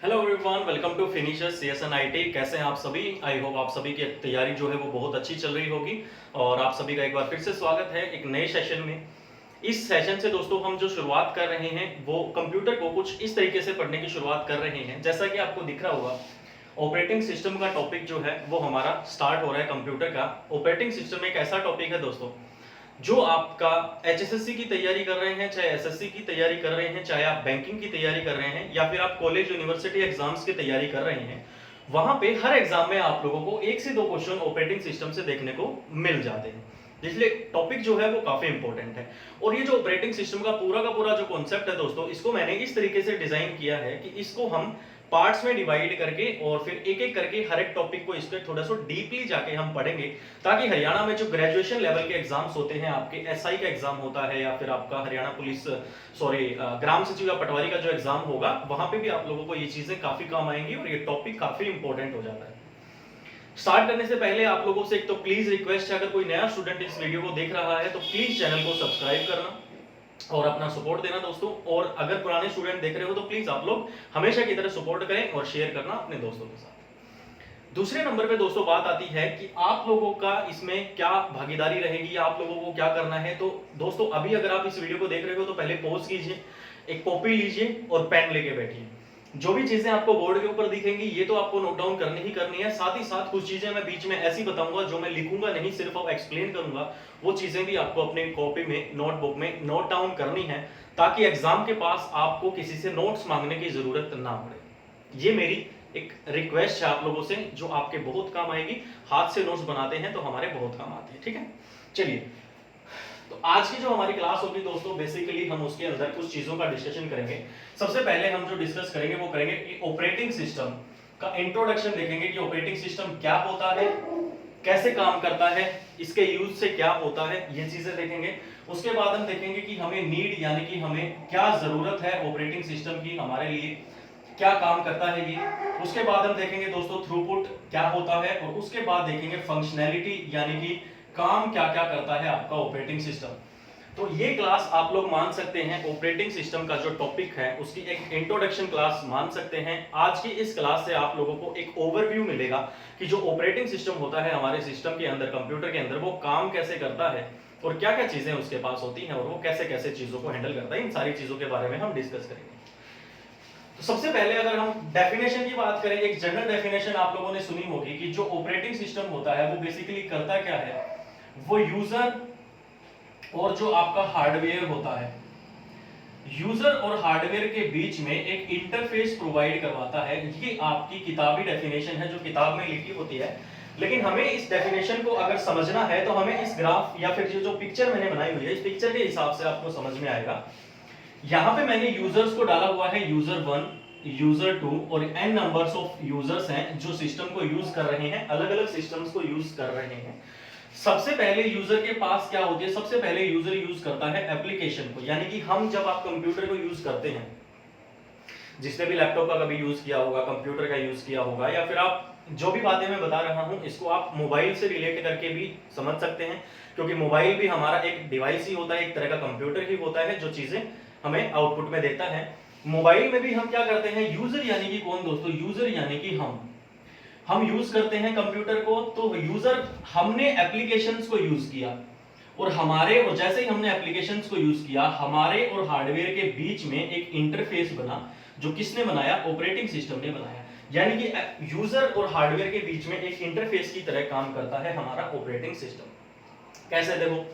Hello everyone, welcome to finishers CSNIT। कैसे हैं आप सभी? आई होप आप सभी की तैयारी जो है वो बहुत अच्छी चल रही होगी और आप सभी का एक बार फिर से स्वागत है एक नए सेशन में। इस सेशन से दोस्तों हम जो शुरुआत कर रहे हैं वो कंप्यूटर को कुछ इस तरीके से पढ़ने की शुरुआत कर रहे हैं। जैसा कि आपको दिख रहा होगा, ऑपरेटिंग सिस्टम का टॉपिक जो है वो हमारा स्टार्ट हो रहा है कंप्यूटर का। ऑपरेटिंग सिस्टम एक ऐसा टॉपिक है दोस्तों जो आपका HSSC की तैयारी कर रहे हैं, चाहे SSC की तैयारी कर रहे हैं, चाहे आप बैंकिंग की तैयारी कर रहे हैं या फिर आप कॉलेज यूनिवर्सिटी एग्जाम्स की तैयारी कर रहे हैं, वहां पे हर एग्जाम में आप लोगों को एक से दो क्वेश्चन ऑपरेटिंग सिस्टम से देखने को मिल जाते हैं। इसलिए टॉपिक जो है वो काफी इंपॉर्टेंट है। और ये जो ऑपरेटिंग सिस्टम का पूरा जो कॉन्सेप्ट है दोस्तों, इसको मैंने इस तरीके से डिजाइन किया है कि इसको हम पार्ट्स में डिवाइड करके और फिर एक एक करके हर एक टॉपिक को इसके थोड़ा सा डीपली जाके हम पढ़ेंगे, ताकि हरियाणा में जो ग्रेजुएशन लेवल के एग्जाम्स होते हैं, आपके SI का एग्जाम होता है या फिर आपका हरियाणा पुलिस ग्राम सचिव या पटवारी का जो एग्जाम होगा, वहां पे भी आप लोगों को ये चीजें काफी काम आएंगी और ये टॉपिक काफी इंपॉर्टेंट हो जाता है। स्टार्ट करने से पहले आप लोगों से एक तो प्लीज रिक्वेस्ट है, अगर कोई नया स्टूडेंट इस वीडियो को देख रहा है तो प्लीज चैनल को सब्सक्राइब करना और अपना सपोर्ट देना दोस्तों। और अगर पुराने स्टूडेंट देख रहे हो तो प्लीज आप लोग हमेशा की तरह सपोर्ट करें और शेयर करना अपने दोस्तों के साथ। दूसरे नंबर पे दोस्तों बात आती है कि आप लोगों का इसमें क्या भागीदारी रहेगी, आप लोगों को क्या करना है। तो दोस्तों अभी अगर आप इस वीडियो को देख रहे हो तो पहले पॉज कीजिए, एक कॉपी लीजिए और पेन लेके बैठिए। जो भी चीजें आपको बोर्ड के ऊपर दिखेंगी ये तो आपको नोट डाउन करनी ही करनी है। साथ ही साथ कुछ चीजें मैं बीच में ऐसी बताऊंगा जो मैं लिखूंगा नहीं, सिर्फ अब एक्सप्लेन करूंगा। वो चीजें भी आपको अपनी कॉपी में, नोटबुक में नोट डाउन करनी है, ताकि एग्जाम के पास आपको किसी से नोट्स मांगने की जरूरत ना पड़े। ये मेरी एक रिक्वेस्ट है आप लोगों से, जो आपके बहुत काम आएगी। हाथ से नोट्स बनाते हैं तो हमारे बहुत काम आते हैं, ठीक है। चलिए, तो आज की जो हमारी क्लास होगी दोस्तों, बेसिकली हम उसके अंदर कुछ चीजों का डिस्कशन करेंगे। सबसे पहले हम जो डिस्कस करेंगे वो करेंगे कि ऑपरेटिंग सिस्टम का इंट्रोडक्शन देखेंगे कि ऑपरेटिंग सिस्टम क्या होता है, कैसे काम करता है, इसके यूज से क्या होता है, ये चीजें देखेंगे। उसके बाद हम देखेंगे कि हमें नीड यानी कि हमें क्या जरूरत है ऑपरेटिंग सिस्टम की, हमारे लिए क्या काम करता है ये। उसके बाद हम देखेंगे दोस्तों थ्रूपुट क्या होता है, और उसके बाद देखेंगे फंक्शनैलिटी यानी कि काम क्या क्या करता है आपका ऑपरेटिंग सिस्टम। तो ये क्लास आप लोग मान सकते हैं ऑपरेटिंग सिस्टम का जो टॉपिक है उसकी एक इंट्रोडक्शन क्लास मान सकते हैं। आज की इस क्लास से आप लोगों को एक ओवरव्यू मिलेगा कि जो ऑपरेटिंग सिस्टम होता है हमारे सिस्टम के अंदर, कंप्यूटर के अंदर, वो काम कैसे करता है और क्या क्या चीजें उसके पास होती हैं और वो कैसे कैसे चीजों को हैंडल करता है। इन सारी चीजों के बारे में हम डिस्कस करेंगे। तो सबसे पहले अगर हम डेफिनेशन की बात करें, एक जनरल डेफिनेशन आप लोगों ने सुनी होगी कि जो ऑपरेटिंग सिस्टम होता है वो बेसिकली करता क्या है, वो यूजर और जो आपका हार्डवेयर होता है, यूजर और हार्डवेयर के बीच में एक इंटरफेस प्रोवाइड करवाता है। ये आपकी किताबी डेफिनेशन है जो किताब में लिखी होती है, लेकिन हमें इस डेफिनेशन को अगर समझना है तो हमें इस ग्राफ या फिर जो पिक्चर मैंने बनाई हुई है, इस पिक्चर के हिसाब से आपको समझ में आएगा। यहां पे मैंने यूजर्स को डाला हुआ है, यूजर 1, यूजर 2 और n नंबर्स ऑफ यूजर्स हैं जो सिस्टम को यूज कर रहे हैं, अलग अलग सिस्टम्स को यूज कर रहे हैं। सबसे पहले यूजर के पास क्या होती है, सबसे पहले यूजर यूज करता है एप्लीकेशन को, यानी कि हम जब आप कंप्यूटर को यूज करते हैं, जिसने भी लैपटॉप का कभी यूज किया होगा, कंप्यूटर का यूज किया होगा, या फिर आप जो भी बातें मैं बता रहा हूं इसको आप मोबाइल से रिलेट करके भी समझ सकते हैं, क्योंकि मोबाइल भी हमारा एक डिवाइस ही होता है, एक तरह का कंप्यूटर ही होता है जो चीजें हमें आउटपुट में देता है। मोबाइल में भी हम क्या करते हैं, यूजर यानी कि कौन दोस्तों, यूजर यानी कि हम यूज करते हैं कंप्यूटर को। तो यूजर, हमने एप्लीकेशंस को यूज किया और हमारे, और जैसे ही हमने एप्लीकेशंस को यूज किया, हमारे और हार्डवेयर के बीच में एक इंटरफेस बना, जो किसने बनाया, ऑपरेटिंग सिस्टम ने बनाया। यानी कि यूजर और हार्डवेयर के बीच में एक इंटरफेस की तरह काम करता है हमारा ऑपरेटिंग सिस्टम। कैसे, देखो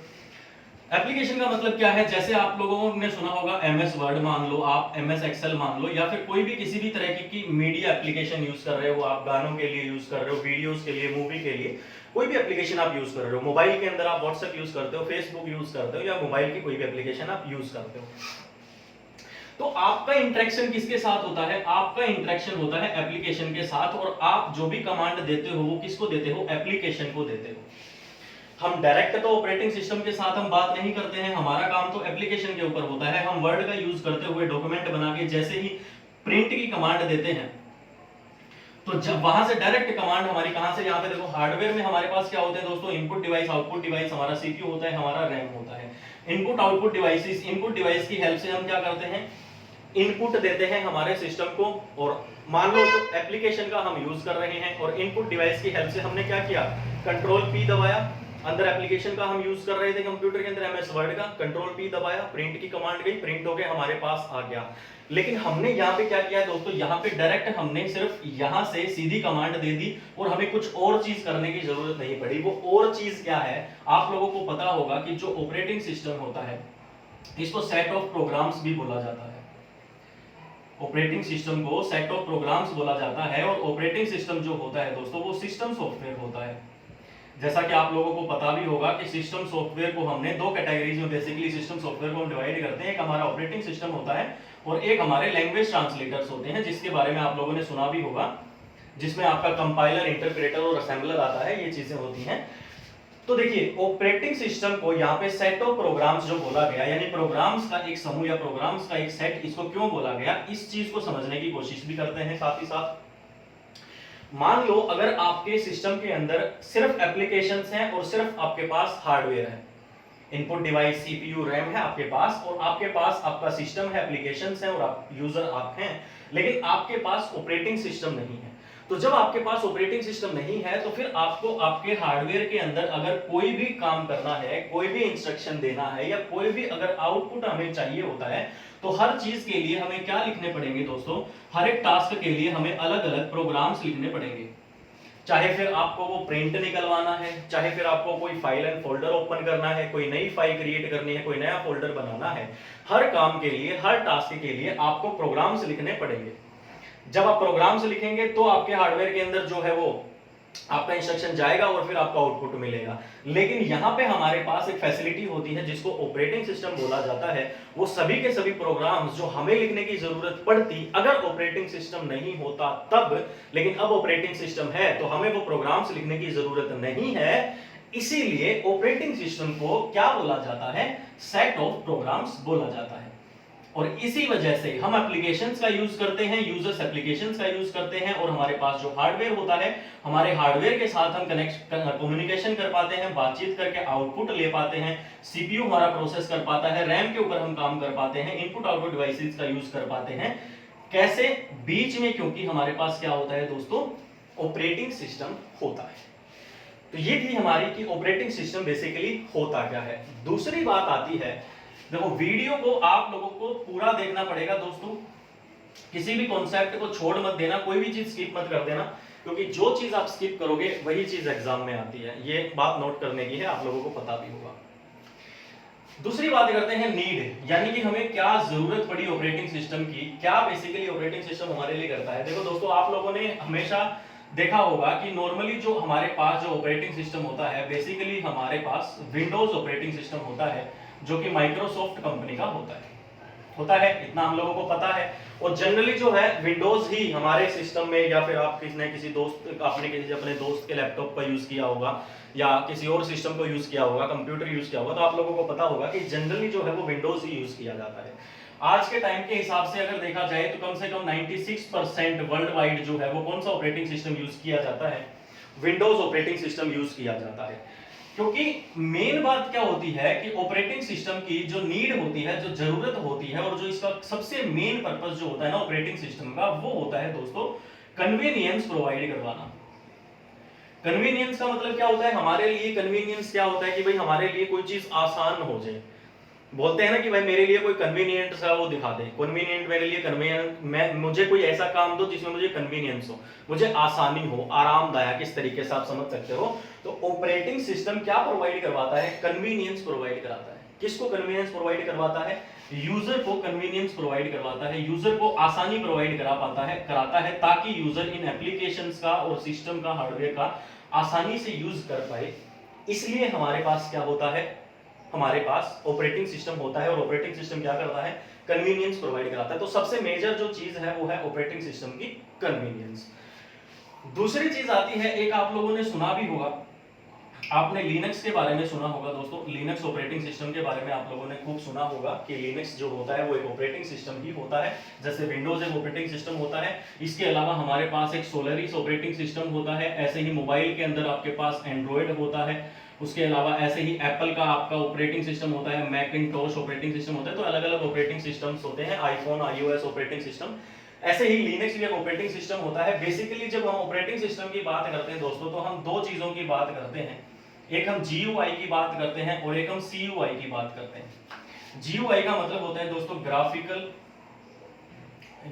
एप्लीकेशन का मतलब क्या है, जैसे आप लोगों ने सुना होगा MS वर्ड मान लो, आप MS एक्सेल मान लो, या फिर कोई भी किसी भी तरह की मीडिया एप्लीकेशन यूज कर रहे हो, आप गानों के लिए यूज कर रहे हो, वीडियोस के लिए, मूवी के लिए, कोई भी एप्लीकेशन आप यूज कर रहे हो। मोबाइल के अंदर आप व्हाट्सएप यूज करते हो, फेसबुक यूज करते हो, या मोबाइल की कोई भी एप्लीकेशन आप यूज करते हो। तो आपका इंटरेक्शन किसके साथ होता है, आपका इंटरेक्शन होता है एप्लीकेशन के साथ, और आप जो भी कमांड देते हो वो किसको देते हो, एप्लीकेशन को देते हो। हम डायरेक्ट तो ऑपरेटिंग सिस्टम के साथ हम बात नहीं करते हैं, हमारा काम तो एप्लीकेशन के ऊपर होता है। हम वर्ड का यूज करते हुए डॉक्यूमेंट बना के जैसे ही प्रिंट की कमांड देते हैं, तो जब वहां से डायरेक्ट कमांड हमारी कहां से, यहाँ पे देखो हार्डवेयर में हमारे पास क्या होते हैं दोस्तों, इनपुट डिवाइस, आउटपुट डिवाइस, हमारा CPU होता है, हमारा RAM होता है। Input output devices, input device की हेल्प से हम क्या करते हैं, इनपुट देते हैं हमारे सिस्टम को, और मान लो जो एप्लीकेशन का हम यूज कर रहे हैं और इनपुट डिवाइस की हेल्प से हमने क्या किया, कंट्रोल पी दबाया, अंदर एप्लीकेशन का हम यूज कर रहे थे कंप्यूटर के अंदर एमएस वर्ड का, कंट्रोल पी दबाया, प्रिंट की कमांड गई, प्रिंट होके हमारे पास आ गया। लेकिन हमने यहाँ पे क्या किया दोस्तों, यहाँ पे डायरेक्ट हमने सिर्फ यहाँ से सीधी कमांड दे दी और हमें कुछ और चीज करने की जरूरत नहीं पड़ी। वो और चीज क्या है, आप लोगों को पता होगा कि जो ऑपरेटिंग सिस्टम होता है इसको सेट ऑफ प्रोग्राम्स भी बोला जाता है। ऑपरेटिंग सिस्टम को सेट ऑफ प्रोग्राम्स बोला जाता है, और ऑपरेटिंग सिस्टम जो होता है दोस्तों वो सिस्टम सॉफ्टवेयर होता है। जैसा कि आप लोगों को पता भी होगा कि सिस्टम सॉफ्टवेयर को हमने दो कैटेगरीज में बेसिकली सिस्टम सॉफ्टवेयर को हम डिवाइड करते हैं। एक हमारा ऑपरेटिंग सिस्टम होता है और एक हमारे लैंग्वेज ट्रांसलेटर्स होते हैं, जिसके बारे में आप लोगों ने सुना भी होगा, जिसमें आपका कंपाइलर, इंटरप्रेटर और असेंबलर आता है, ये चीजें होती हैं। तो देखिए ऑपरेटिंग सिस्टम को यहाँ पे सेट ऑफ प्रोग्राम्स जो बोला गया, यानी प्रोग्राम्स का एक समूह या प्रोग्राम्स का एक सेट, इसको क्यों बोला गया, इस चीज को समझने की कोशिश भी करते हैं साथ ही साथ। मान लो अगर आपके सिस्टम के अंदर सिर्फ एप्लीकेशंस हैं और सिर्फ आपके पास हार्डवेयर है, इनपुट डिवाइस सीपीयू रैम है आपके पास, और आपके पास आपका सिस्टम है, एप्लीकेशंस हैं और आप यूजर आप हैं, लेकिन आपके पास ऑपरेटिंग सिस्टम नहीं है। तो जब आपके पास ऑपरेटिंग सिस्टम नहीं है तो फिर आपको आपके हार्डवेयर के अंदर अगर कोई भी काम करना है, कोई भी इंस्ट्रक्शन देना है, या कोई भी अगर आउटपुट हमें चाहिए होता है, तो हर चीज के लिए हमें क्या लिखने पड़ेंगे दोस्तों, हर एक टास्क के लिए हमें अलग अलग प्रोग्राम्स लिखने पड़ेंगे। चाहे फिर आपको वो प्रिंट निकलवाना है, चाहे फिर आपको कोई फाइल एंड फोल्डर ओपन करना है, कोई नई फाइल क्रिएट करनी है, कोई नया फोल्डर बनाना है, हर काम के लिए, हर टास्क के लिए आपको प्रोग्राम्स लिखने पड़ेंगे। जब आप प्रोग्राम्स लिखेंगे तो आपके हार्डवेयर के अंदर जो है वो आपका इंस्ट्रक्शन जाएगा और फिर आपका आउटपुट मिलेगा। लेकिन यहाँ पे हमारे पास एक फैसिलिटी होती है जिसको ऑपरेटिंग सिस्टम बोला जाता है। वो सभी के सभी प्रोग्राम्स जो हमें लिखने की जरूरत पड़ती अगर ऑपरेटिंग सिस्टम नहीं होता तब, लेकिन अब ऑपरेटिंग सिस्टम है तो हमें वो प्रोग्राम्स लिखने की जरूरत नहीं है। इसीलिए ऑपरेटिंग सिस्टम को क्या बोला जाता है, सेट ऑफ प्रोग्राम्स बोला जाता है। और इसी वजह से हम एप्लीकेशंस का यूज करते हैं, यूजर्स एप्लीकेशंस का यूज करते हैं, और हमारे पास जो हार्डवेयर होता है, हमारे हार्डवेयर के साथ हम कम्युनिकेशन कर पाते हैं, बातचीत करके आउटपुट ले पाते हैं, सीपीयू हमारा प्रोसेस कर पाता है, रैम के ऊपर हम काम कर पाते हैं, इनपुट आउटपुट डिवाइसेस का यूज कर पाते हैं। कैसे, बीच में क्योंकि हमारे पास क्या होता है दोस्तों, ऑपरेटिंग सिस्टम होता है। तो ये थी हमारी कि ऑपरेटिंग सिस्टम बेसिकली होता क्या है। दूसरी बात आती है, देखो वीडियो को आप लोगों को पूरा देखना पड़ेगा दोस्तों, किसी भी कॉन्सेप्ट को छोड़ मत देना, कोई भी चीज स्किप मत कर देना, क्योंकि जो चीज आप स्किप करोगे वही चीज एग्जाम में आती है। ये बात नोट करने की है, आप लोगों को पता भी होगा। दूसरी बात करते हैं नीड, यानी कि हमें क्या जरूरत पड़ी ऑपरेटिंग सिस्टम की, क्या बेसिकली ऑपरेटिंग सिस्टम हमारे लिए करता है। देखो दोस्तों, आप लोगों ने हमेशा देखा होगा कि नॉर्मली जो हमारे पास जो ऑपरेटिंग सिस्टम होता है, बेसिकली हमारे पास विंडोज ऑपरेटिंग सिस्टम होता है, जो कि माइक्रोसॉफ्ट कंपनी का होता है, इतना हम लोगों को पता है। और जनरली जो है विंडोज ही हमारे सिस्टम में, या फिर आप किसी दोस्त, आपने किसी अपने दोस्त के लैपटॉप का यूज किया होगा या किसी और सिस्टम को यूज किया होगा, कंप्यूटर यूज किया होगा, तो आप लोगों को पता होगा कि जनरली जो है वो विंडोज ही यूज किया जाता है। आज के टाइम के हिसाब से अगर देखा जाए तो कम से कम 96% वर्ल्ड वाइड जो है वो कौन सा ऑपरेटिंग सिस्टम यूज किया जाता है, विंडोज ऑपरेटिंग सिस्टम यूज किया जाता है। क्योंकि मेन बात क्या होती है कि ऑपरेटिंग सिस्टम की जो नीड होती है, जो जरूरत होती है, और जो इसका सबसे मेन पर्पस जो होता है ना ऑपरेटिंग सिस्टम का, वो होता है दोस्तों कन्वीनियंस प्रोवाइड करवाना। कन्वीनियंस का मतलब क्या होता है, हमारे लिए कन्वीनियंस क्या होता है कि भाई हमारे लिए कोई चीज आसान हो जाए। बोलते हैं ना कि भाई मेरे लिए कोई कन्वीनियंट सा वो दिखा दे, कन्वीनियंट मेरे लिए कन्वीनियंट, मुझे कोई ऐसा काम दो जिसमें मुझे कन्वीनियंस हो, मुझे आसानी हो, आरामदायक, इस तरीके से आप समझ सकते हो। तो ऑपरेटिंग सिस्टम क्या प्रोवाइड करवाता है, कन्वीनियंस प्रोवाइड कराता है। किसको कन्वीनियंस प्रोवाइड करवाता है, यूजर को कन्वीनियंस प्रोवाइड करवाता है, यूजर को आसानी प्रोवाइड कराता है ताकि यूजर इन एप्लीकेशंस का और सिस्टम का, हार्डवेयर का आसानी से यूज कर पाए। इसलिए हमारे पास क्या होता है, हमारे पास ऑपरेटिंग सिस्टम होता है, और ऑपरेटिंग सिस्टम क्या करता है, कन्वीनियंस प्रोवाइड कराता है। तो सबसे मेजर जो चीज है वो है ऑपरेटिंग सिस्टम की कन्वीनियंस। दूसरी चीज आती है, एक आप लोगों ने सुना भी होगा, आपने लिनक्स के बारे में सुना होगा दोस्तों, लिनक्स ऑपरेटिंग सिस्टम के बारे में आप लोगों ने खूब सुना होगा कि लिनक्स जो होता है वो एक ऑपरेटिंग सिस्टम ही होता है, जैसे विंडोज एक ऑपरेटिंग सिस्टम होता है। इसके अलावा हमारे पास एक सोलरिस ऑपरेटिंग सिस्टम होता है, ऐसे ही मोबाइल के अंदर आपके पास एंड्रॉइड होता है, उसके अलावा ऐसे ही एप्पल का आपका ऑपरेटिंग सिस्टम होता है, मैकिंटोश ऑपरेटिंग सिस्टम होता है, तो अलग अलग ऑपरेटिंग सिस्टम्स होते हैं, आईफोन आईओएस ऑपरेटिंग सिस्टम, ऐसे ही लिनक्स भी एक ऑपरेटिंग सिस्टम होता है। बेसिकली जब हम ऑपरेटिंग सिस्टम की बात करते हैं दोस्तों, तो हम दो चीजों की बात करते हैं, एक हम जीयूआई की बात करते हैं और एक हम सीयूआई की बात करते हैं। जीयूआई का मतलब होता है दोस्तों ग्राफिकल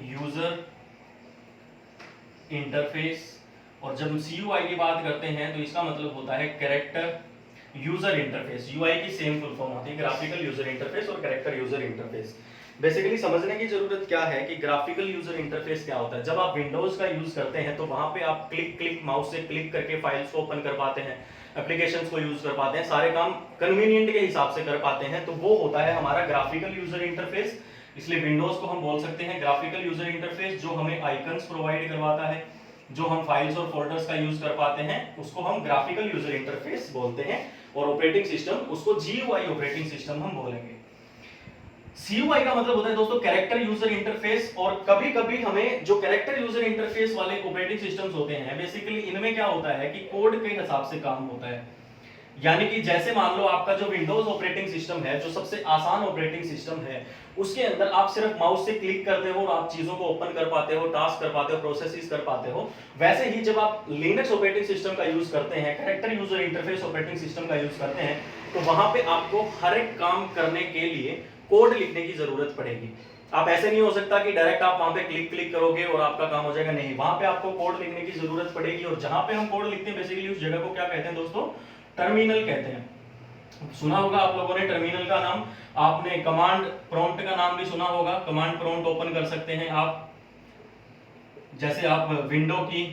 यूजर इंटरफेस, और जब हम सीयूआई की बात करते हैं तो इसका मतलब होता है कैरेक्टर यूजर इंटरफेस। यूआई की सेम फुल फॉर्म होती है ग्राफिकल यूजर इंटरफेस और कैरेक्टर यूजर इंटरफेस। बेसिकली समझने की जरूरत क्या है कि ग्राफिकल यूजर इंटरफेस क्या होता है। जब आप विंडोज का यूज करते हैं तो वहां पे आप क्लिक माउस से क्लिक करके फाइल्स को ओपन कर पाते हैं, एप्लीकेशंस को यूज कर पाते हैं, सारे काम कन्वीनियंट के हिसाब से कर पाते हैं, तो वो होता है हमारा ग्राफिकल यूजर इंटरफेस। इसलिए विंडोज को हम बोल सकते हैं ग्राफिकल यूजर इंटरफेस, जो हमें आइकन्स प्रोवाइड करवाता है, जो हम फाइल्स और फोल्डर्स का यूज कर पाते हैं, उसको हम ग्राफिकल यूजर इंटरफेस बोलते हैं। और ऑपरेटिंग सिस्टम, उसको जीयूआई ऑपरेटिंग सिस्टम हम बोलेंगे। सीयूआई का मतलब होता है दोस्तों कैरेक्टर यूजर इंटरफेस, और कभी कभी हमें जो कैरेक्टर यूजर इंटरफेस वाले ऑपरेटिंग सिस्टम्स होते हैं, बेसिकली इनमें क्या होता है कि कोड के हिसाब से काम होता है। यानी कि जैसे मान लो आपका जो विंडोज ऑपरेटिंग सिस्टम है, जो सबसे आसान ऑपरेटिंग सिस्टम है, उसके अंदर आप सिर्फ माउस से क्लिक करते हो और आप चीजों को ओपन कर पाते हो, टास्क कर पाते हो, प्रोसेसेस कर पाते हो। वैसे ही जब आप लिनक्स ऑपरेटिंग सिस्टम का यूज करते हैं, character user interface operating system का यूज करते हैं, तो वहां पे आपको हर एक काम करने के लिए कोड लिखने की जरूरत पड़ेगी। आप ऐसे नहीं हो सकता कि डायरेक्ट आप वहां पे क्लिक करोगे और आपका काम हो जाएगा, नहीं, वहां पे आपको कोड लिखने की जरूरत पड़ेगी। और जहां पे हम कोड लिखते हैं बेसिकली उस जगह को क्या कहते हैं दोस्तों, टर्मिनल कहते हैं। सुना होगा आप लोगों ने टर्मिनल का नाम, आपने कमांड प्रॉम्प्ट का नाम भी सुना होगा। कमांड प्रॉम्प्ट ओपन कर सकते हैं आप, जैसे आप विंडो की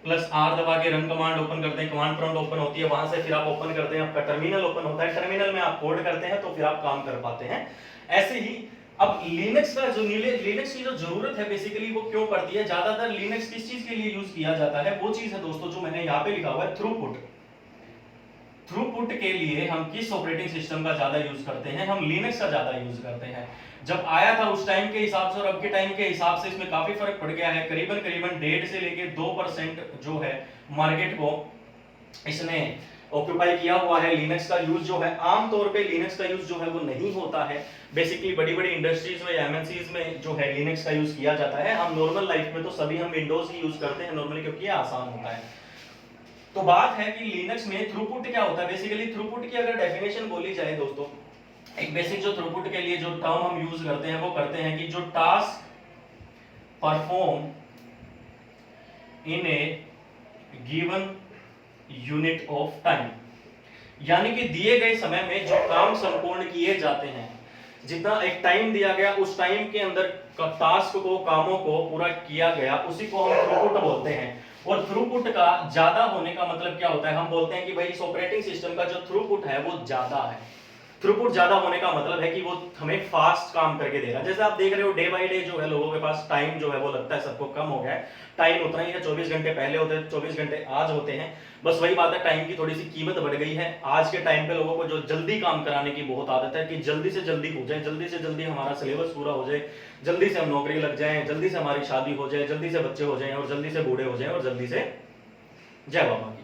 प्लस आर दबा के रन कमांड ओपन करते हैं, कमांड प्रॉम्प्ट ओपन होती है, वहां से फिर आप ओपन करते हैं, आपका टर्मिनल ओपन होता है, टर्मिनल में आप कोड करते हैं तो फिर आप काम कर पाते हैं। ऐसे ही अब लिनक्स का जो लिनक्स की जो जरूरत है बेसिकली वो क्यों पड़ती है, ज्यादातर लिनक्स किस चीज के लिए यूज किया जाता है, वो चीज है दोस्तों जो मैंने यहाँ पे लिखा हुआ है, थ्रूपुट। थ्रूपुट के लिए हम किस ऑपरेटिंग सिस्टम का ज्यादा यूज करते हैं, हम लिनक्स का ज्यादा यूज करते हैं। जब आया था उस टाइम के हिसाब से और अब के टाइम के हिसाब से इसमें काफी फर्क पड़ गया है। करीबन 1.5 से लेके 2% जो है मार्केट को इसने ऑक्यूपाई किया हुआ है। लिनक्स का यूज जो है, आमतौर पे लिनक्स का यूज जो है वो नहीं होता है। बेसिकली बड़ी बड़ी इंडस्ट्रीज में या एमएनसीज में जो है लिनक्स का यूज किया जाता है। हम नॉर्मल लाइफ में तो सभी हम विंडोज ही यूज करते हैं नॉर्मली, क्योंकि ये आसान होता है। तो बात है कि लिनक्स में थ्रूपुट क्या होता है। बेसिकली थ्रूपुट की अगर डेफिनेशन बोली जाए दोस्तों, एक बेसिक जो थ्रूपुट के लिए जो टर्म हम यूज करते हैं वो करते हैं कि जो task perform in A given unit of time, यानी कि दिए गए समय में जो काम संपूर्ण किए जाते हैं, जितना एक टाइम दिया गया उस टाइम के अंदर टास्क को, कामों को पूरा किया गया, उसी को हम थ्रूपुट बोलते हैं। और थ्रूपुट का ज्यादा होने का मतलब क्या होता है, हम बोलते हैं कि भाई इस ऑपरेटिंग सिस्टम का जो थ्रूपुट है वो ज्यादा है। थ्रूपुट ज्यादा होने का मतलब है कि वो हमें फास्ट काम करके देगा। जैसे आप देख रहे हो डे बाय डे जो है लोगों के पास टाइम जो है वो लगता है सबको कम हो गया है। टाइम उतना ही है, 24 घंटे पहले होते थे, 24 घंटे आज होते हैं। बस वही बात है, टाइम की थोड़ी सी कीमत बढ़ गई है। आज के टाइम पे लोगों को जो जल्दी काम कराने की बहुत आदत है कि जल्दी से जल्दी हो जाए, जल्दी से जल्दी हमारा सिलेबस पूरा हो जाए, जल्दी से हम नौकरी लग जाए, जल्दी से हमारी शादी हो जाए, जल्दी से बच्चे हो जाए और जल्दी से बूढ़े हो जाए और जल्दी से जय बाबा की।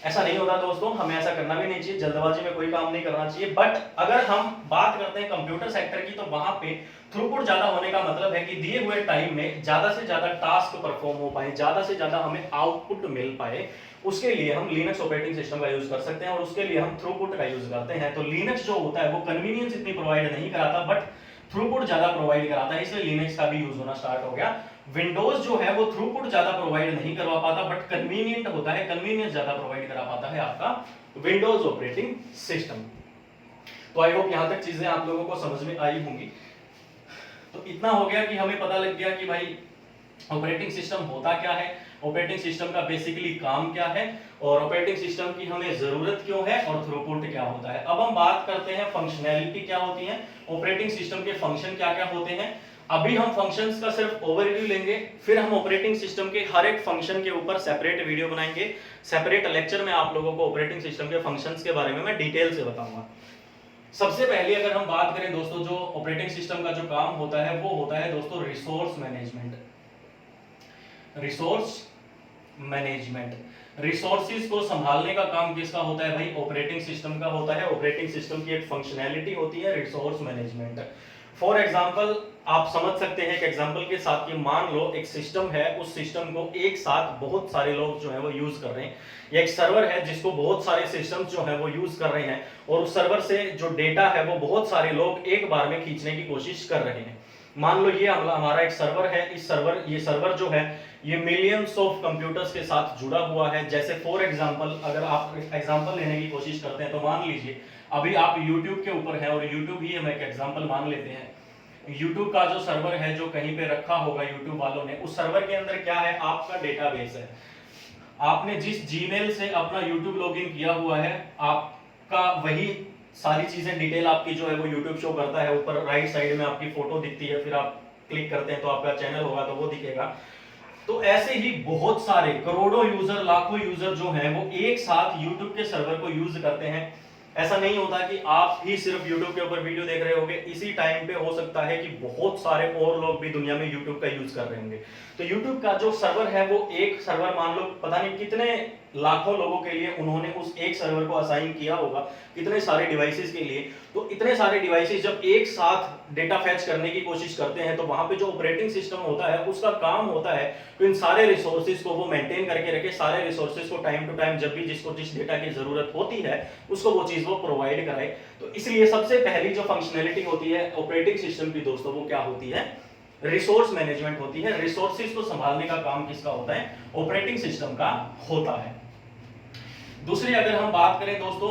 ऐसा नहीं होता दोस्तों, हमें ऐसा करना भी नहीं चाहिए, जल्दबाजी में कोई काम नहीं करना चाहिए। बट अगर हम बात करते हैं कंप्यूटर सेक्टर की, तो वहां पे थ्रूपुट ज्यादा होने का मतलब है कि दिए हुए टाइम में ज्यादा से ज्यादा टास्क परफॉर्म हो पाए, ज्यादा से ज्यादा हमें आउटपुट मिल पाए, उसके लिए हम लिनक्स ऑपरेटिंग सिस्टम का यूज कर सकते हैं और उसके लिए हम थ्रूपुट का यूज करते हैं। तो लिनक्स जो होता है वो कन्वीनियंस इतनी प्रोवाइड नहीं कराता, बट थ्रूपुट ज्यादा प्रोवाइड कराता है, इसलिए लिनक्स का भी यूज होना स्टार्ट हो गया। विंडोज जो है वो थ्रूपुट ज्यादा प्रोवाइड नहीं करवा पाता, बट कन्वीनियंट होता है, कन्वीनियंस ज्यादा प्रोवाइड करा पाता है आपका विंडोज ऑपरेटिंग सिस्टम। तो आई होप यहां तक चीजें आप लोगों को समझ में आई होंगी। तो इतना हो गया कि हमें पता लग गया कि भाई ऑपरेटिंग सिस्टम होता क्या है, ऑपरेटिंग सिस्टम का बेसिकली काम क्या है, और ऑपरेटिंग सिस्टम की हमें जरूरत क्यों है, और थ्रूपुट क्या होता है। अब हम बात करते हैं फंक्शनैलिटी क्या होती है, ऑपरेटिंग सिस्टम के फंक्शन क्या क्या होते हैं। अभी हम फंक्शंस का सिर्फ ओवरव्यू लेंगे, फिर हम ऑपरेटिंग सिस्टम के हर एक फंक्शन के ऊपर सेपरेट वीडियो बनाएंगे। सेपरेट लेक्चर में आप लोगों को ऑपरेटिंग सिस्टम के फंक्शंस के बारे में मैं डिटेल से बताऊंगा। सबसे पहले अगर हम बात करें दोस्तों, जो ऑपरेटिंग सिस्टम का जो काम होता है वो होता है दोस्तों resource management. Resource management resources को संभालने का काम किसका होता है भाई? ऑपरेटिंग सिस्टम का होता है। ऑपरेटिंग सिस्टम की एक फंक्शनैलिटी होती है रिसोर्स मैनेजमेंट। फॉर एग्जांपल आप समझ सकते हैं एक एग्जांपल के साथ कि मान लो एक सिस्टम है, उस सिस्टम को एक साथ बहुत सारे लोग जो है वो यूज कर रहे हैं, या एक सर्वर है जिसको बहुत सारे सिस्टम्स जो है वो यूज कर रहे हैं, और उस सर्वर से जो डेटा है वो बहुत सारे लोग एक बार में खींचने की कोशिश कर रहे हैं। मान लो ये हमारा एक सर्वर है, ये सर्वर जो है ये मिलियंस ऑफ कंप्यूटर्स के साथ जुड़ा हुआ है। जैसे फॉर एग्जांपल अगर आप एग्जांपल लेने की कोशिश करते हैं तो मान लीजिए अभी आप YouTube के ऊपर हैं, और YouTube ही हम एक एग्जांपल मान लेते हैं। YouTube का जो सर्वर है जो कहीं पे रखा होगा YouTube वालों ने, उस सर्वर के अंदर क्या है? आपका डेटाबेस है। आपने जिस जीमेल से अपना YouTube लॉगिन किया हुआ है, आपका वही सारी चीजें डिटेल आपकी जो है वो YouTube शो करता है। ऊपर राइट साइड में आपकी फोटो दिखती है, फिर आप क्लिक करते हैं तो आपका चैनल होगा तो वो दिखेगा। तो ऐसे ही बहुत सारे करोड़ों यूजर, लाखों यूजर जो हैं वो एक साथ YouTube के सर्वर को यूज करते हैं। ऐसा नहीं होता कि आप ही सिर्फ YouTube के ऊपर वीडियो देख रहे होंगे, इसी टाइम पे हो सकता है कि बहुत सारे और लोग भी दुनिया में YouTube का यूज कर रहे होंगे। तो YouTube का जो सर्वर है वो एक सर्वर मान लो पता नहीं कितने लाखों लोगों के लिए उन्होंने उस एक सर्वर को असाइन किया होगा, कितने सारे डिवाइसेस के लिए। तो इतने सारे डिवाइसेस जब एक साथ डेटा फैच करने की कोशिश करते हैं तो वहां पे जो ऑपरेटिंग सिस्टम होता है उसका काम होता है तो इन सारे रिसोर्सेज को वो मेंटेन करके रखे, सारे रिसोर्सेज को टाइम टू टाइम जब भी जिसको जिस डेटा की जरूरत होती है उसको वो चीज वो प्रोवाइड कराए। तो इसलिए सबसे पहली जो फंक्शनैलिटी होती है ऑपरेटिंग सिस्टम की दोस्तों वो क्या होती है? रिसोर्स मैनेजमेंट होती है। रिसोर्सेज को संभालने का काम किसका होता है? ऑपरेटिंग सिस्टम का होता है। दूसरी अगर हम बात करें दोस्तों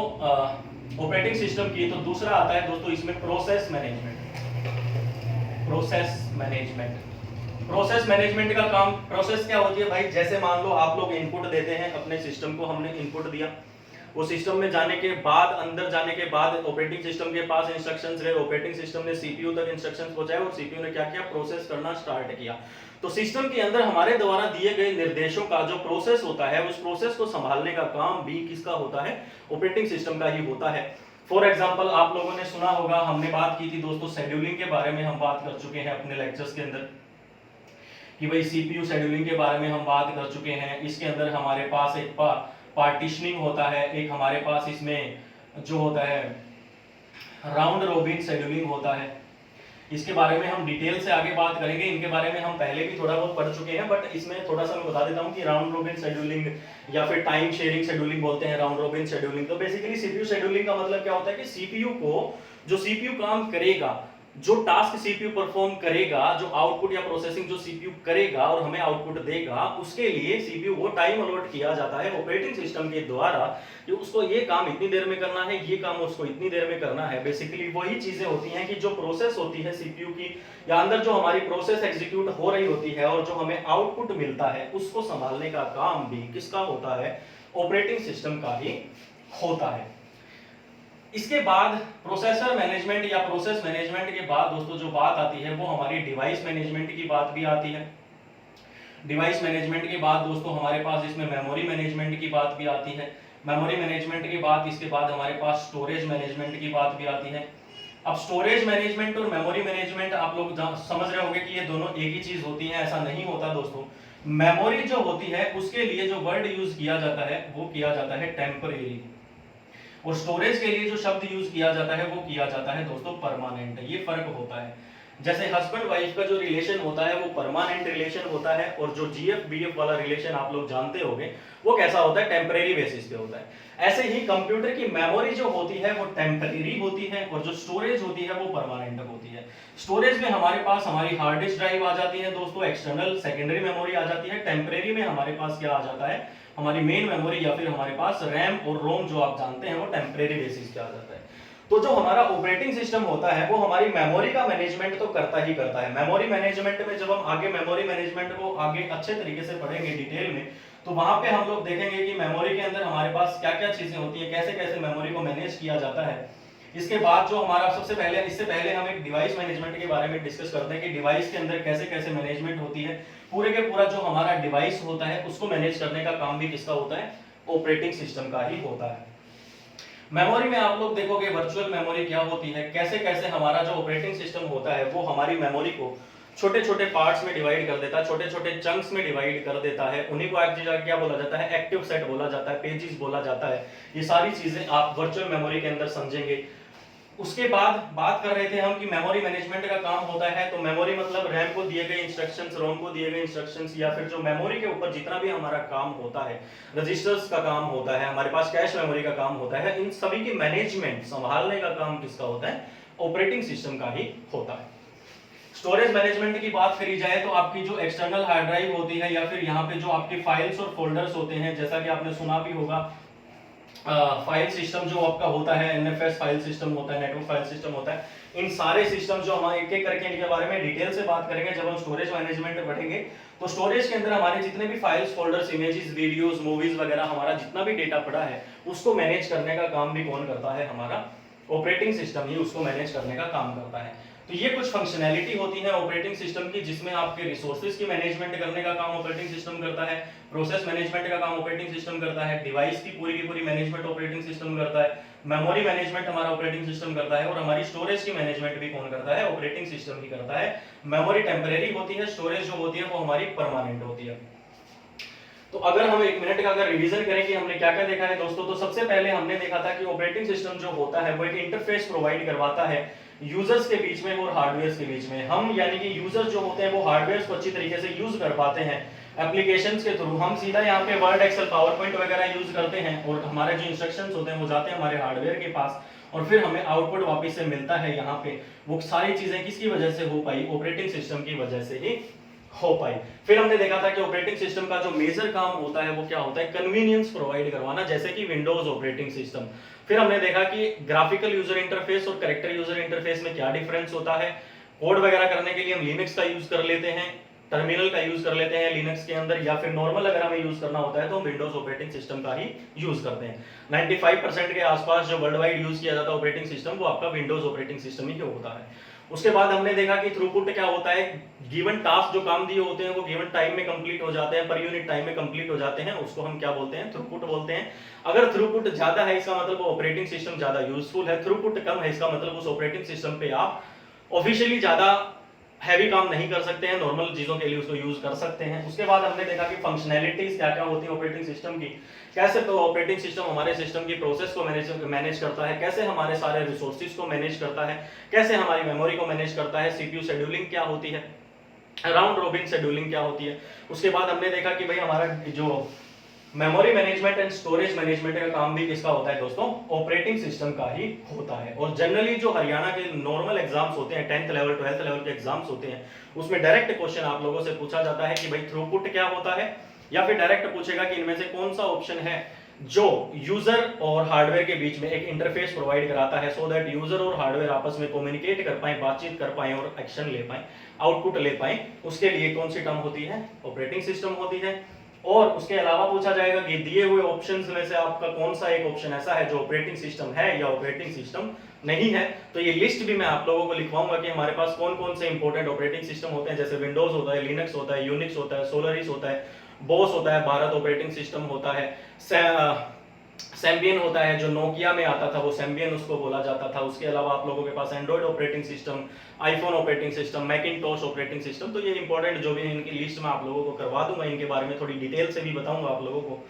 ऑपरेटिंग सिस्टम की, तो दूसरा आता है दोस्तों इसमें प्रोसेस मैनेजमेंट। प्रोसेस मैनेजमेंट का काम, प्रोसेस क्या होती है भाई? जैसे मान लो आप लोग इनपुट देते हैं अपने सिस्टम को, हमने इनपुट दिया, वो सिस्टम में जाने के बाद, अंदर जाने के बाद ऑपरेटिंग सिस्टम के पास इंस्ट्रक्शंस गए, ऑपरेटिंग सिस्टम ने सीपीयू तक इंस्ट्रक्शंस पहुंचाए और सीपीयू ने क्या किया? प्रोसेस करना स्टार्ट किया। तो सिस्टम के अंदर हमारे द्वारा दिए गए निर्देशों का जो प्रोसेस होता है उस प्रोसेस को संभालने का काम भी किसका होता है? ऑपरेटिंग सिस्टम का ही होता है। फॉर एग्जांपल आप लोगों ने सुना होगा, हमने बात की थी दोस्तों शेड्यूलिंग के बारे में, हम बात कर चुके हैं अपने लेक्चर्स के अंदर कि भाई सीपीयू शेड्यूलिंग के बारे में हम बात कर चुके हैं। इसके अंदर हमारे पास एक पार्टीशनिंग होता है, एक हमारे पास इसमें जो होता है राउंड रोबिन शेड्यूलिंग होता है। इसके बारे में हम डिटेल से आगे बात करेंगे, इनके बारे में हम पहले भी थोड़ा बहुत पढ़ चुके हैं, बट इसमें थोड़ा सा मैं बता देता हूं कि राउंड रोबिन शेड्यूलिंग या फिर टाइम शेयरिंग शेड्यूलिंग बोलते हैं राउंड रोबिन शेड्यूलिंग। तो बेसिकली सीपीयू शेड्यूलिंग का मतलब क्या होता है कि सीपीयू को, जो सीपीयू काम करेगा, जो टास्क सीपीयू परफॉर्म करेगा, जो आउटपुट या प्रोसेसिंग जो सीपीयू करेगा और हमें आउटपुट देगा, उसके लिए सीपीयू को टाइम अलॉट किया जाता है ऑपरेटिंग सिस्टम के द्वारा कि उसको ये काम इतनी देर में करना है, ये काम उसको इतनी देर में करना है। बेसिकली वही चीजें होती हैं कि जो प्रोसेस होती है सीपीयू की, या अंदर जो हमारी प्रोसेस एग्जीक्यूट हो रही होती है और जो हमें आउटपुट मिलता है उसको संभालने का काम भी किसका होता है? ऑपरेटिंग सिस्टम का ही होता है। इसके बाद प्रोसेसर मैनेजमेंट या प्रोसेस मैनेजमेंट के बाद दोस्तों जो बात आती है वो हमारी डिवाइस मैनेजमेंट की बात भी आती है। डिवाइस मैनेजमेंट के बाद दोस्तों हमारे पास इसमें मेमोरी मैनेजमेंट की बात भी आती है। मेमोरी मैनेजमेंट के बाद इसके बाद हमारे पास स्टोरेज मैनेजमेंट की बात भी आती है। अब स्टोरेज मैनेजमेंट और मेमोरी मैनेजमेंट आप लोग समझ रहे होंगे कि ये दोनों एक ही चीज होती है, ऐसा नहीं होता दोस्तों। मेमोरी जो होती है उसके लिए जो वर्ड यूज किया जाता है वो किया जाता है टेम्परेरी, और स्टोरेज के लिए जो शब्द यूज किया जाता है वो किया जाता है दोस्तों परमानेंट। ये फर्क होता है। जैसे हस्बैंड वाइफ का जो रिलेशन होता है वो परमानेंट रिलेशन होता है, और जो जीएफ बीएफ वाला रिलेशन आप लोग जानते होंगे वो कैसा होता है? टेम्परेरी बेसिस पे होता है। ऐसे ही कंप्यूटर की मेमोरी जो होती है वो टेम्परेरी होती है, और जो स्टोरेज होती है वो परमानेंट होती है। स्टोरेज में हमारे पास हमारी हार्ड डिस्क ड्राइव आ जाती है दोस्तों, एक्सटर्नल सेकेंडरी मेमोरी आ जाती है। टेम्परेरी में हमारे पास क्या आ जाता है? हमारी मेन मेमोरी या फिर हमारे पास रैम और रोम जो आप जानते हैं वो टेम्परेरी बेसिस पे आ जाता है। तो जो हमारा ऑपरेटिंग सिस्टम होता है वो हमारी मेमोरी का मैनेजमेंट तो करता ही करता है। मेमोरी मैनेजमेंट में जब हम आगे मेमोरी मैनेजमेंट को आगे अच्छे तरीके से पढ़ेंगे डिटेल में, तो वहां पे हम लोग देखेंगे कि मेमोरी के अंदर हमारे पास क्या क्या चीजें होती है, कैसे कैसे मेमोरी को मैनेज किया जाता है। इसके बाद जो हमारा सबसे पहले, इससे पहले हम एक डिवाइस मैनेजमेंट के बारे में डिस्कस करते हैं कि डिवाइस के अंदर कैसे कैसे मैनेजमेंट होती है। पूरे के पूरा जो हमारा डिवाइस होता है उसको मैनेज करने का काम भी किसका होता है? ऑपरेटिंग सिस्टम का ही होता है। मेमोरी में आप लोग देखोगे वर्चुअल मेमोरी क्या होती है, कैसे कैसे हमारा जो ऑपरेटिंग सिस्टम होता है वो हमारी मेमोरी को छोटे छोटे पार्ट्स में डिवाइड कर देता है, छोटे छोटे चंक्स में डिवाइड कर देता है, उन्हीं को एक्चुअली क्या बोला जाता है, एक्टिव सेट बोला जाता है, पेजेस बोला जाता है। ये सारी चीजें आप वर्चुअल मेमोरी के अंदर समझेंगे। उसके बाद बात कर रहे थे हम कि मेमोरी मैनेजमेंट का काम होता है, तो मेमोरी मतलब रैम को दिए गए इंस्ट्रक्शंस, रोम को दिए गए इंस्ट्रक्शंस, या फिर जो मेमोरी के ऊपर जितना भी हमारा काम होता है, रजिस्टर्स का काम होता है, हमारे पास कैश मेमोरी का काम होता है, इन सभी की मैनेजमेंट संभालने का काम किसका होता है, ऑपरेटिंग सिस्टम का ही होता है। स्टोरेज मैनेजमेंट की बात करी जाए तो आपकी जो एक्सटर्नल हार्ड ड्राइव होती है, या फिर यहाँ पे जो आपके फाइल्स और फोल्डर्स होते हैं, जैसा कि आपने सुना भी होगा, फाइल सिस्टम जो आपका होता है, एनएफएस फाइल सिस्टम होता है, नेटवर्क फाइल सिस्टम होता है, इन सारे सिस्टम जो हम एक एक करके इनके बारे में डिटेल से बात करेंगे जब हम स्टोरेज मैनेजमेंट में बढ़ेंगे। तो स्टोरेज के अंदर हमारे जितने भी files, folders, images, videos, movies वगैरह, हमारा जितना भी डेटा पड़ा है उसको मैनेज करने का काम भी कौन करता है, हमारा ऑपरेटिंग सिस्टम ही उसको मैनेज करने का काम करता है। तो ये कुछ फंक्शनैलिटी होती है ऑपरेटिंग सिस्टम की, जिसमें आपके रिसोर्सेज की मैनेजमेंट करने का काम ऑपरेटिंग सिस्टम करता है, प्रोसेस मैनेजमेंट का काम ऑपरेटिंग सिस्टम करता है, डिवाइस की पूरी मैनेजमेंट ऑपरेटिंग सिस्टम करता है, मेमोरी मैनेजमेंट हमारा ऑपरेटिंग सिस्टम करता है, और हमारी स्टोरेज की मैनेजमेंट भी कौन करता है, ऑपरेटिंग सिस्टम ही करता है। मेमोरी टेम्परेरी होती है, स्टोरेज जो होती है वो हमारी परमानेंट होती है। तो अगर हम 1 मिनट का अगर रिवीजन करें कि हमने क्या क्या देखा है दोस्तों, तो सबसे पहले हमने देखा था कि ऑपरेटिंग सिस्टम जो होता है वो एक इंटरफेस प्रोवाइड करवाता है यूजर्स के बीच में और हार्डवेयर के बीच में। हम यानी कि यूजर्स जो होते हैं वो हार्डवेयर को अच्छी तरीके से यूज कर पाते हैं एप्लीकेशंस के थ्रू। हम सीधा यहाँ पे वर्ड, एक्सेल, पावर पॉइंट वगैरह यूज करते हैं, और हमारे जो इंस्ट्रक्शंस होते हैं वो जाते हैं हमारे हार्डवेयर के पास, और फिर हमें आउटपुट वापस से मिलता है यहाँ पे। वो सारी चीजें किसकी वजह से हो पाई, ऑपरेटिंग सिस्टम की वजह से ही हो पाई। फिर हमने देखा था कि ऑपरेटिंग सिस्टम का जो मेजर काम होता है वो क्या होता है, कन्वीनियंस प्रोवाइड करवाना, जैसे कि विंडोज ऑपरेटिंग सिस्टम। फिर हमने देखा कि ग्राफिकल यूजर इंटरफेस और कैरेक्टर यूजर इंटरफेस में क्या डिफरेंस होता है। कोड वगैरह करने के लिए हम लिनक्स का यूज कर लेते हैं, टर्मिनल का यूज कर लेते हैं लिनक्स के अंदर, या फिर नॉर्मल अगर हमें यूज करना होता है तो हम विंडोज ऑपरेटिंग सिस्टम का ही यूज करते हैं। 95% के आसपास जो वर्ल्ड वाइड यूज किया जाता है ऑपरेटिंग सिस्टम, वो आपका विंडोज ऑपरेटिंग सिस्टम ही होता है। उसके बाद हमने देखा कि थ्रूपुट क्या होता है, गिवन टास्क जो काम दिए होते हैं वो गिवन टाइम में कंप्लीट हो जाते हैं, पर यूनिट टाइम में कंप्लीट हो जाते हैं, उसको हम क्या बोलते हैं, थ्रूपुट बोलते हैं। अगर थ्रूपुट ज्यादा है इसका मतलब वो ऑपरेटिंग सिस्टम ज्यादा यूजफुल है, थ्रूपुट कम है इसका मतलब उस ऑपरेटिंग सिस्टम पे आप ऑफिशियली ज्यादा हैवी काम नहीं कर सकते हैं, नॉर्मल चीजों के लिए उसको यूज कर सकते हैं। उसके बाद हमने देखा कि फंक्शनैलिटीज क्या क्या होती है ऑपरेटिंग सिस्टम की, कैसे तो ऑपरेटिंग सिस्टम हमारे सिस्टम की प्रोसेस को मैनेज करता है, कैसे हमारे सारे रिसोर्सेज को मैनेज करता है, कैसे हमारी मेमोरी को मैनेज करता है, सीपीयू शेड्यूलिंग क्या होती है, राउंड रोबिन शेड्यूलिंग क्या होती है। उसके बाद हमने देखा कि भाई हमारा जो memory management and storage management का काम भी किसका होता है दोस्तों, ऑपरेटिंग सिस्टम का ही होता है। और जनरली जो हरियाणा के नॉर्मल एग्जाम्स होते हैं, 10th लेवल 12th लेवल के एग्जाम्स होते हैं, उसमें डायरेक्ट क्वेश्चन आप लोगों से पूछा जाता है कि भाई थ्रूपुट क्या होता है, या फिर डायरेक्ट पूछेगा कि इनमें से कौन सा ऑप्शन है जो यूजर और हार्डवेयर के बीच में एक इंटरफेस प्रोवाइड कराता है, सो दैट यूजर और हार्डवेयर आपस में कम्युनिकेट कर पाए, बातचीत कर पाए और एक्शन ले पाए, आउटपुट ले पाए। उसके लिए कौन सी टर्म होती है, ऑपरेटिंग सिस्टम होती है। और उसके अलावा पूछा जाएगा कि दिए हुए ऑप्शंस में से आपका कौन सा एक ऑप्शन ऐसा है जो ऑपरेटिंग सिस्टम है या ऑपरेटिंग सिस्टम नहीं है। तो ये लिस्ट भी मैं आप लोगों को लिखवाऊंगा कि हमारे पास कौन कौन से इंपॉर्टेंट ऑपरेटिंग सिस्टम होते हैं, जैसे विंडोज होता है, लिनक्स होता है, यूनिक्स होता है, सोलरिस होता है, बोस होता है, भारत ऑपरेटिंग सिस्टम होता है, सैम्बियन होता है, जो नोकिया में आता था वो सैम्बियन उसको बोला जाता था। उसके अलावा आप लोगों के पास Android operating system, iPhone operating system, Macintosh operating system. तो ये इंपॉर्टेंट जो भी है इनकी लिस्ट में आप लोगों को करवा दूंगा, इनके बारे में थोड़ी डिटेल से भी बताऊंगा आप लोगों को।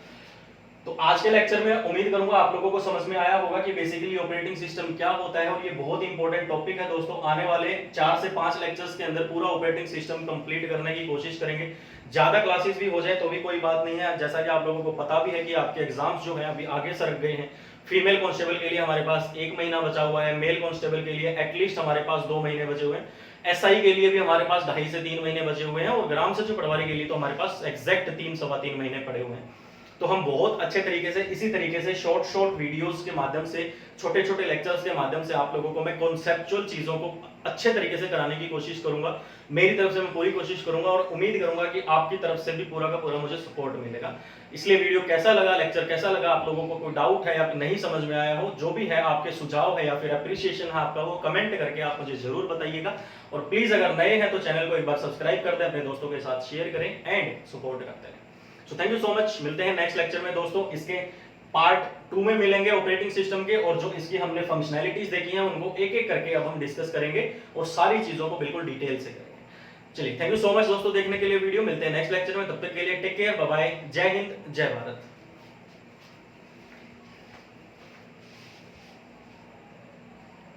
तो आज के लेक्चर में उम्मीद करूंगा आप लोगों को समझ में आया होगा कि बेसिकली ऑपरेटिंग सिस्टम क्या होता है, और ये बहुत इंपॉर्टेंट टॉपिक है दोस्तों। आने वाले 4 से 5 लेक्चर्स के अंदर पूरा ऑपरेटिंग सिस्टम कंप्लीट करने की कोशिश करेंगे। ज्यादा क्लासेस भी हो जाए तो भी कोई बात नहीं है, जैसा कि आप लोगों को पता भी है कि आपके एग्जाम्स जो हैं अभी आगे सरक गए हैं। फीमेल कांस्टेबल के लिए हमारे पास 1 महीना बचा हुआ है, मेल कांस्टेबल के लिए एटलीस्ट हमारे पास 2 महीने बचे हुए हैं, एसआई के लिए भी हमारे पास 2.5 से 3 महीने बचे हुए हैं, और ग्राम सचिव पटवारी के लिए तो हमारे पास एग्जैक्ट 3 सवा 3 महीने पड़े हुए हैं। तो हम बहुत अच्छे तरीके से इसी तरीके से शॉर्ट वीडियोस के माध्यम से, छोटे छोटे लेक्चर्स के माध्यम से आप लोगों को मैं कॉन्सेप्चुअल चीजों को अच्छे तरीके से कराने की कोशिश करूंगा। मेरी तरफ से मैं पूरी कोशिश करूंगा, और उम्मीद करूंगा कि आपकी तरफ से भी पूरा का पूरा मुझे सपोर्ट मिलेगा। इसलिए वीडियो कैसा लगा, लेक्चर कैसा लगा, आप लोगों को कोई डाउट है या नहीं समझ में आया हो, जो भी है आपके सुझाव है या फिर अप्रिशिएशन है आपका, वो कमेंट करके आप मुझे जरूर बताइएगा। और प्लीज अगर नए हैं तो चैनल को एक बार सब्सक्राइब कर दें, अपने दोस्तों के साथ शेयर करें एंड सपोर्ट करते रहें। So thank you so much, मिलते हैं नेक्स्ट लेक्चर में दोस्तों। इसके पार्ट 2 में मिलेंगे ऑपरेटिंग सिस्टम के, और जो इसकी हमने फंक्शनैलिटीज देखी हैं उनको एक एक करके अब हम डिस्कस करेंगे और सारी चीजों को बिल्कुल डिटेल से करेंगे। चलिए, थैंक यू सो मच दोस्तों देखने के लिए वीडियो। मिलते हैं नेक्स्ट लेक्चर में, तब तक के लिए टेक केयर, बाय बाय, जय हिंद, जय भारत।